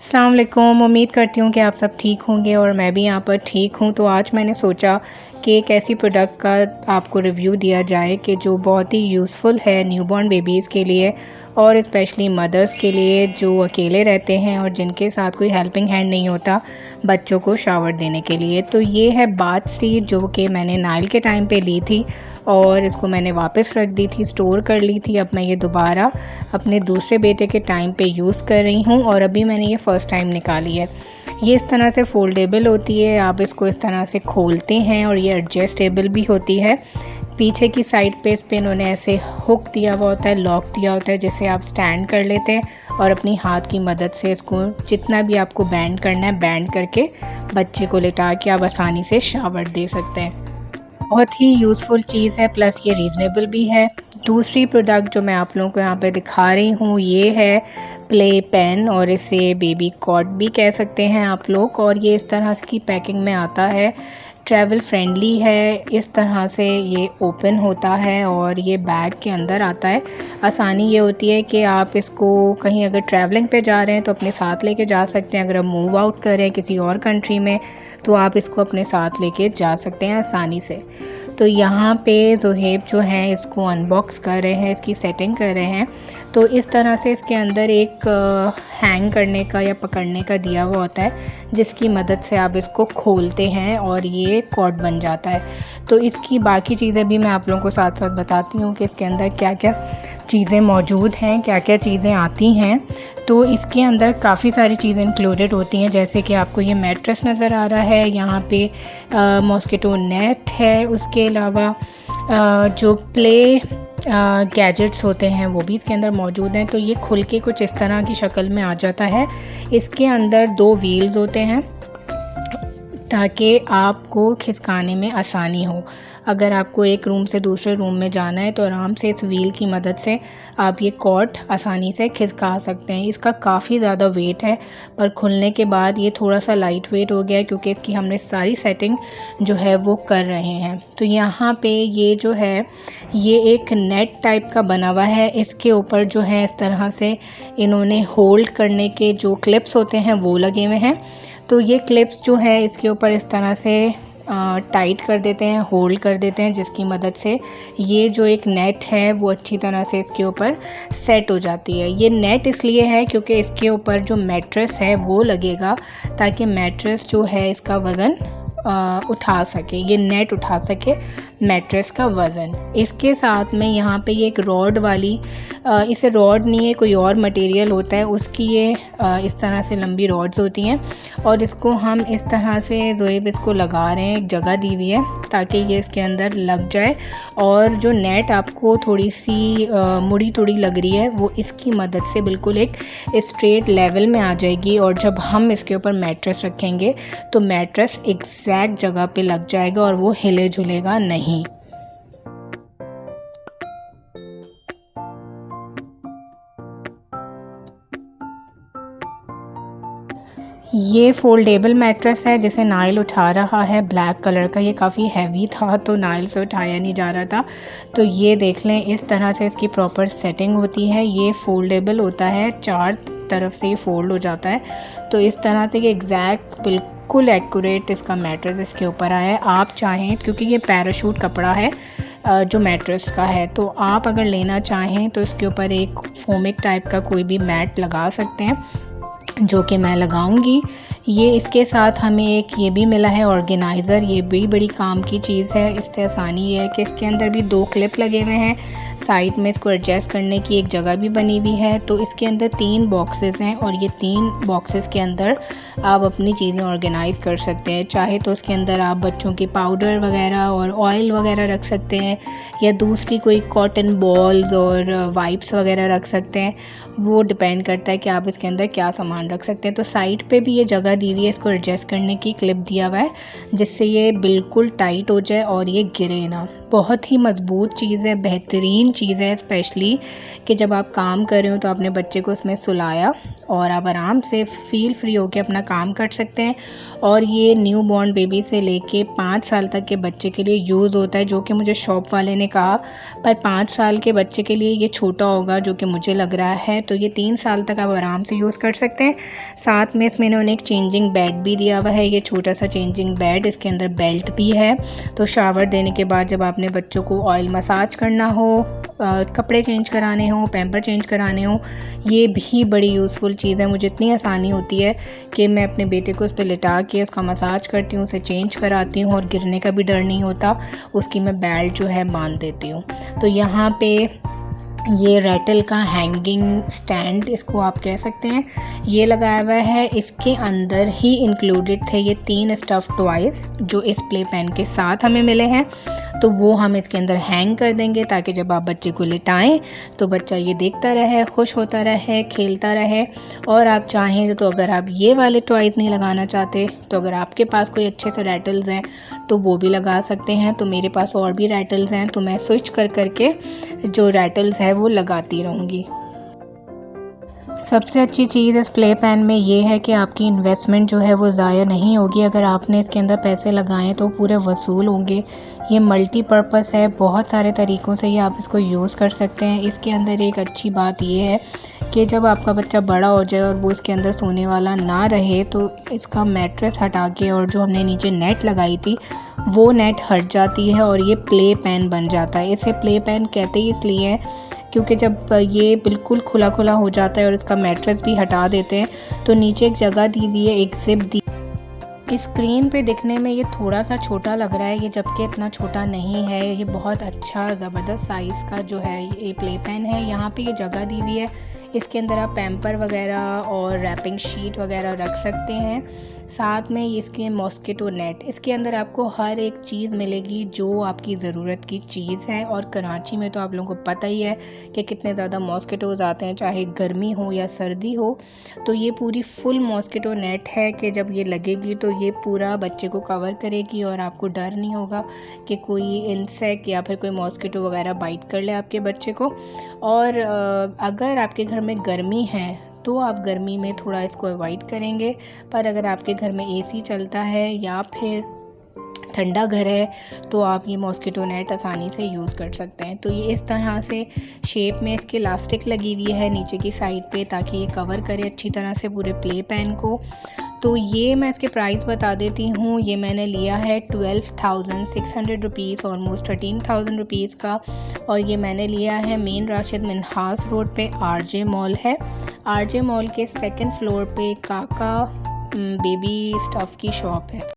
अस्सलाम वालेकुम। उम्मीद करती हूँ कि आप सब ठीक होंगे और मैं भी यहाँ पर ठीक हूँ। तो आज मैंने सोचा कि एक ऐसी प्रोडक्ट का आपको रिव्यू दिया जाए कि जो बहुत ही यूज़फुल है न्यूबॉर्न बेबीज़ के लिए और स्पेशली मदर्स के लिए जो अकेले रहते हैं और जिनके साथ कोई हेल्पिंग हैंड नहीं होता बच्चों को शावर देने के लिए। तो ये है बाथ सीट जो कि मैंने नाइल के टाइम पे ली थी और इसको मैंने वापस रख दी थी, स्टोर कर ली थी। अब मैं ये दोबारा अपने दूसरे बेटे के टाइम पे यूज़ कर रही हूँ और अभी मैंने ये फ़र्स्ट टाइम निकाली है। ये इस तरह से फ़ोल्डेबल होती है, आप इसको इस तरह से खोलते हैं और ये एडजस्टेबल भी होती है। पीछे की साइड पे इस पे इन्होंने ऐसे हुक दिया हुआ होता है, लॉक दिया होता है, जिसे आप स्टैंड कर लेते हैं और अपनी हाथ की मदद से इसको जितना भी आपको बैंड करना है बैंड करके बच्चे को लिटा के आप आसानी से शावर दे सकते हैं। बहुत ही यूज़फुल चीज़ है, प्लस ये रीज़नेबल भी है। दूसरी प्रोडक्ट जो मैं आप लोगों को यहाँ पे दिखा रही हूँ ये है प्ले पेन और इसे बेबी कॉट भी कह सकते हैं आप लोग। और ये इस तरह की पैकिंग में आता है, ट्रैवल फ्रेंडली है। इस तरह से ये ओपन होता है और ये बैग के अंदर आता है। आसानी ये होती है कि आप इसको कहीं अगर ट्रैवलिंग पे जा रहे हैं तो अपने साथ लेके जा सकते हैं। अगर आप मूव आउट कर रहे हैं किसी और कंट्री में तो आप इसको अपने साथ लेके जा सकते हैं आसानी से। तो यहाँ पे ज़ुहैब जो हैं इसको अनबॉक्स कर रहे हैं, इसकी सेटिंग कर रहे हैं। तो इस तरह से इसके अंदर एक हैंग करने का या पकड़ने का दिया हुआ होता है जिसकी मदद से आप इसको खोलते हैं और ये कॉर्ड बन जाता है। तो इसकी बाकी चीज़ें भी मैं आप लोगों को साथ साथ बताती हूँ कि इसके अंदर क्या क्या चीज़ें मौजूद हैं, क्या क्या चीज़ें आती हैं। तो इसके अंदर काफ़ी सारी चीज़ें इंक्लूडेड होती हैं, जैसे कि आपको ये मैट्रेस नज़र आ रहा है, यहाँ पे मॉस्किटो नेट है, उसके अलावा जो प्ले गैजेट्स होते हैं वो भी इसके अंदर मौजूद हैं। तो ये खुल के कुछ इस तरह की शक्ल में आ जाता है। इसके अंदर 2 व्हील्स होते हैं ताकि आपको खिसकाने में आसानी हो। अगर आपको एक रूम से दूसरे रूम में जाना है तो आराम से इस व्हील की मदद से आप ये कॉट आसानी से खिसका सकते हैं। इसका काफ़ी ज़्यादा वेट है पर खुलने के बाद ये थोड़ा सा लाइट वेट हो गया है क्योंकि इसकी हमने सारी सेटिंग जो है वो कर रहे हैं। तो यहाँ पे ये जो है ये एक नेट टाइप का बना हुआ है। इसके ऊपर जो है इस तरह से इन्होंने होल्ड करने के जो क्लिप्स होते हैं वो लगे हुए हैं। तो ये क्लिप्स जो है इसके ऊपर इस तरह से टाइट कर देते हैं, होल्ड कर देते हैं, जिसकी मदद से ये जो एक नेट है वो अच्छी तरह से इसके ऊपर सेट हो जाती है। ये नेट इसलिए है क्योंकि इसके ऊपर जो मैट्रेस है वो लगेगा ताकि मैट्रेस जो है इसका वज़न उठा सके, ये नेट उठा सके मैट्रेस का वज़न। इसके साथ में यहाँ पे ये एक रॉड वाली इसे रॉड नहीं है, कोई और मटेरियल होता है उसकी ये इस तरह से लंबी रॉड्स होती हैं और इसको हम इस तरह से ज़ुहैब इसको लगा रहे हैं, एक जगह दी हुई है ताकि ये इसके अंदर लग जाए। और जो नेट आपको थोड़ी सी मुड़ी तुड़ी लग रही है वो इसकी मदद से बिल्कुल एक स्ट्रेट लेवल में आ जाएगी और जब हम इसके ऊपर मैट्रेस रखेंगे तो मैट्रेस एग्जैक्ट जगह पे लग जाएगा और वो हिले झुलेगा नहीं। ये फोल्डेबल मैट्रेस है जिसे नाइल उठा रहा है, ब्लैक कलर का। ये काफ़ी हैवी था तो नाइल से उठाया नहीं जा रहा था। तो ये देख लें इस तरह से इसकी प्रॉपर सेटिंग होती है। ये फोल्डेबल होता है, 4 तरफ से ये फोल्ड हो जाता है। तो इस तरह से ये एग्जैक्ट बिल्कुल एक्यूरेट इसका मैट्रेस इसके ऊपर आया है। आप चाहें क्योंकि ये पैराशूट कपड़ा है जो मैट्रेस का है, तो आप अगर लेना चाहें तो इसके ऊपर एक फोमिक टाइप का कोई भी मैट लगा सकते हैं जो कि मैं लगाऊंगी। ये इसके साथ हमें एक ये भी मिला है ऑर्गेनाइज़र, ये भी बड़ी काम की चीज़ है। इससे आसानी ये है कि इसके अंदर भी 2 क्लिप लगे हुए हैं, साइड में इसको एडजस्ट करने की एक जगह भी बनी हुई है। तो इसके अंदर 3 बॉक्सेस हैं और ये 3 बॉक्सेस के अंदर आप अपनी चीज़ें ऑर्गेनाइज़ कर सकते हैं। चाहे तो उसके अंदर आप बच्चों के पाउडर वगैरह और ऑयल वगैरह रख सकते हैं या दूसरी कोई कॉटन बॉल्स और वाइप्स वगैरह रख सकते हैं, वो डिपेंड करता है कि आप इसके अंदर क्या सामान रख सकते हैं। तो साइड पे भी ये जगह दी हुई है इसको एडजस्ट करने की, क्लिप दिया हुआ है जिससे ये बिल्कुल टाइट हो जाए और ये गिरे ना। बहुत ही मज़बूत चीज़ है, बेहतरीन चीज़ है। स्पेशली कि जब आप काम कर रहे हो तो आपने बच्चे को उसमें सुलाया और आप आराम से फ़ील फ्री होकर अपना काम कर सकते हैं। और ये न्यू बॉर्न बेबी से लेके 5 साल तक के बच्चे के लिए यूज़ होता है, जो कि मुझे शॉप वाले ने कहा। पर 5 साल के बच्चे के लिए ये छोटा होगा जो कि मुझे लग रहा है, तो ये 3 साल तक आप आराम से यूज़ कर सकते हैं। साथ में इसमें इन्होंने एक चेंजिंग बेड भी दिया हुआ है, ये छोटा सा चेंजिंग बेड, इसके अंदर बेल्ट भी है। तो शावर देने के बाद जब आपने बच्चों को ऑयल मसाज करना हो, कपड़े चेंज कराने हो, पैम्पर चेंज कराने हो, ये भी बड़ी यूज़फुल चीज़ है। मुझे इतनी आसानी होती है कि मैं अपने बेटे को उस पर लिटा के उसका मसाज करती हूँ, उसे चेंज कराती हूँ और गिरने का भी डर नहीं होता। उसकी मैं बेल्ट जो है बांध देती हूँ। तो यहाँ पे ये रैटल का हैंगिंग स्टैंड, इसको आप कह सकते हैं, ये लगाया हुआ है। इसके अंदर ही इंक्लूडेड थे ये 3 स्टफ़ टॉयज़ जो इस प्ले पेन के साथ हमें मिले हैं। तो वो हम इसके अंदर हैंग कर देंगे ताकि जब आप बच्चे को लिटाएं तो बच्चा ये देखता रहे, खुश होता रहे, खेलता रहे। और आप चाहें तो अगर आप ये वाले टॉयज़ नहीं लगाना चाहते तो अगर आपके पास कोई अच्छे से रैटल्स हैं तो वो भी लगा सकते हैं। तो मेरे पास और भी रैटल्स हैं, तो मैं स्विच कर करके जो रैटल्स है वो लगाती रहूँगी। सबसे अच्छी चीज़ इस प्ले पेन में ये है कि आपकी इन्वेस्टमेंट जो है वो ज़ाया नहीं होगी। अगर आपने इसके अंदर पैसे लगाएं तो पूरे वसूल होंगे। ये मल्टीपर्पज़ है, बहुत सारे तरीक़ों से ये आप इसको यूज़ कर सकते हैं। इसके अंदर एक अच्छी बात ये है कि जब आपका बच्चा बड़ा हो जाए और वो इसके अंदर सोने वाला ना रहे तो इसका मैट्रेस हटा के और जो हमने नीचे नेट लगाई थी वो नेट हट जाती है और ये प्ले पेन बन जाता है। इसे प्ले पेन कहते ही इसलिए हैं क्योंकि जब ये बिल्कुल खुला खुला हो जाता है और इसका मैट्रेस भी हटा देते हैं तो नीचे एक जगह दी हुई है, एक ज़िप दी। स्क्रीन पे दिखने में ये थोड़ा सा छोटा लग रहा है, ये जबकि इतना छोटा नहीं है। ये बहुत अच्छा ज़बरदस्त साइज़ का जो है ये प्ले पेन है। यहाँ पे ये जगह दी हुई है, इसके अंदर आप पैम्पर वगैरह और रैपिंग शीट वगैरह रख सकते हैं। साथ में इसके मॉस्किटो नेट, इसके अंदर आपको हर एक चीज़ मिलेगी जो आपकी ज़रूरत की चीज़ है। और कराची में तो आप लोगों को पता ही है कि कितने ज़्यादा मॉस्किटोज़ आते हैं, चाहे गर्मी हो या सर्दी हो। तो ये पूरी फुल मॉस्किटो नेट है कि जब ये लगेगी तो ये पूरा बच्चे को कवर करेगी और आपको डर नहीं होगा कि कोई इंसेक्ट या फिर कोई मॉस्किटो वगैरह बाइट कर ले आपके बच्चे को। और अगर आपके घर में गर्मी है तो आप गर्मी में थोड़ा इसको अवॉइड करेंगे, पर अगर आपके घर में एसी चलता है या फिर ठंडा घर है तो आप ये मॉस्किटो नेट आसानी से यूज़ कर सकते हैं। तो ये इस तरह से शेप में इसके इलास्टिक लगी हुई है नीचे की साइड पे ताकि ये कवर करे अच्छी तरह से पूरे प्ले पेन को। तो ये मैं इसके प्राइस बता देती हूँ। ये मैंने लिया है 12,600 रुपीज़, ऑलमोस्ट 13,000 रुपीज़ का। और ये मैंने लिया है मेन राशिद मिन्हास रोड पे आरजे मॉल है। आरजे मॉल के 2nd फ्लोर पे काका बेबी स्टफ़ की शॉप है।